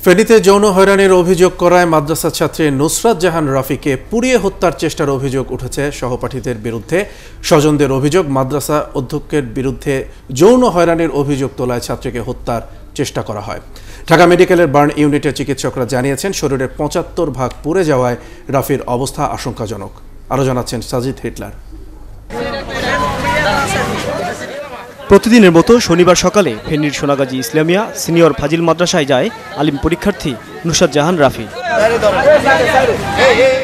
ফেনীতে যৌন হয়রানির অভিযোগ করায় মাদ্রাসা ছাত্রী নুসরাত জাহান রাফিকে পুড়িয়ে হত্যার চেষ্টার অভিযোগ উঠেছে সহপাঠীদের বিরুদ্ধে। স্বজনদের অভিযোগ, মাদ্রাসা অধ্যক্ষের বিরুদ্ধে যৌন হয়রানির অভিযোগ তোলায় ছাত্রীকে হত্যার চেষ্টা করা হয়। ঢাকা মেডিকেলের বার্ন ইউনিটের চিকিৎসকরা জানিয়েছেন, শরীরের ৭৫% পুড়ে যাওয়ায় রাফির অবস্থা আশঙ্কাজনক। আরও জানাচ্ছেন সাজিদ হিটলার। প্রতিদিনের মতো শনিবার সকালে ফেনীর সোনাগাজী ইসলামিয়া সিনিয়র ফাজিল মাদ্রাসায় যায় আলিম পরীক্ষার্থী নুসরাত জাহান রাফি।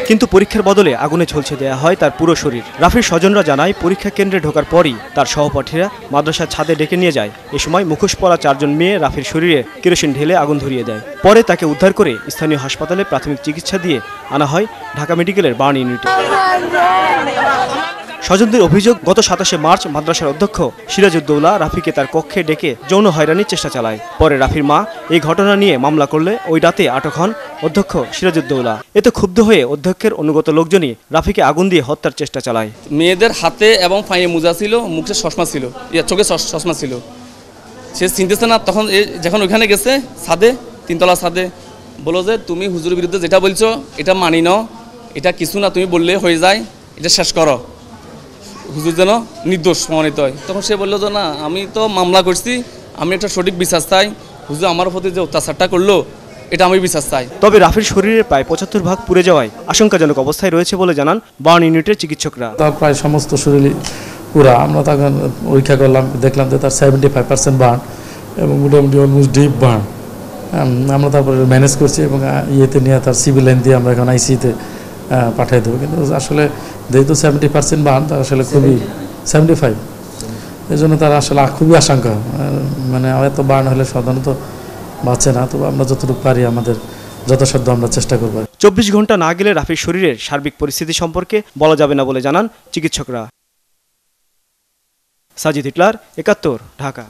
কিন্তু পরীক্ষার বদলে আগুনে ঝলসে দেওয়া হয় তার পুরো শরীর। রাফির স্বজনরা জানায়, পরীক্ষা কেন্দ্রে ঢোকার পরই তার সহপাঠীরা মাদ্রাসার ছাদে ডেকে নিয়ে যায়। এ সময় মুখোশ পরা 4 জন মেয়ে রাফির শরীরে কেরোসিন ঢেলে আগুন ধরিয়ে দেয়। পরে তাকে উদ্ধার করে স্থানীয় হাসপাতালে প্রাথমিক চিকিৎসা দিয়ে আনা হয় ঢাকা মেডিকেলের বার্ন ইউনিটে। স্বজনদের অভিযোগ, গত ২৭শে মার্চ মাদ্রাসার অধ্যক্ষ সিরাজউদ্দৌলা রাফিকে তার কক্ষে ডেকে যৌন হয়রানির চেষ্টা চালায়। পরে রাফির মা এই ঘটনা নিয়ে মামলা করলে ওই রাতে আটক হন অধ্যক্ষ সিরাজউদ্দৌলা। এতে ক্ষুব্ধ হয়ে অধ্যক্ষের অনুগত লোকজনই রাফিকে আগুন দিয়ে হত্যার চেষ্টা চালায়। মেয়েদের হাতে এবং পায়ে মোজা ছিল, মুখে চশমা ছিল, চোখে চশমা ছিল। সে চিনতেছে না। তখন যখন ওইখানে গেছে ছাদে, 3তলা ছাদে, বলো যে তুমি হুজুরের বিরুদ্ধে যেটা বলছো এটা মানি নাও, এটা কিছু না, তুমি বললে হয়ে যায়, এটা শেষ করো, হুজুর যেন নির্দোষ প্রমাণিত হয়। তখন সে বললো যে না, আমি তো মামলা করছি, আমি একটা সঠিক বিচার চাই, হুজুর আমার প্রতি যে অত্যাচারটা করলো এটা আমি বিচার চাই। তবে রাফির শরীরের প্রায় ৭৫% পুড়ে যাওয়ায় আশঙ্কাজনক অবস্থায় রয়েছে বলে জানান বার্ন ইউনিটের চিকিৎসকরা। তার প্রায় সমস্ত শরীরই পুরা। আমরা তখন পরীক্ষা করলাম, দেখলাম যে তার 75% বার্ন এবং মোটামুটি অলমোস্ট ডিপ বার্ন। আমরা তারপরে ম্যানেজ করছি এবং ইয়েতে নিয়ে তার সিভিল লাইন দিয়ে আমরা এখন আইসিতে পাঠিয়ে দেবো। কিন্তু আসলে যেহেতু 70% বার্ন, তার আসলে খুবই 75, এই জন্য তার আসলে খুবই আশঙ্কা। মানে এত বার্ন হলে সাধারণত বাঁচে না। তবে আমরা যতটুকু পারি আমাদের যথাসাধ্য আমরা চেষ্টা করব। 24 ঘন্টা না গেলে রাফির শরীরের সার্বিক পরিস্থিতি সম্পর্কে বলা যাবে না বলে জানান চিকিৎসকরা। সাজিদ হিটলার, ৭১, ঢাকা।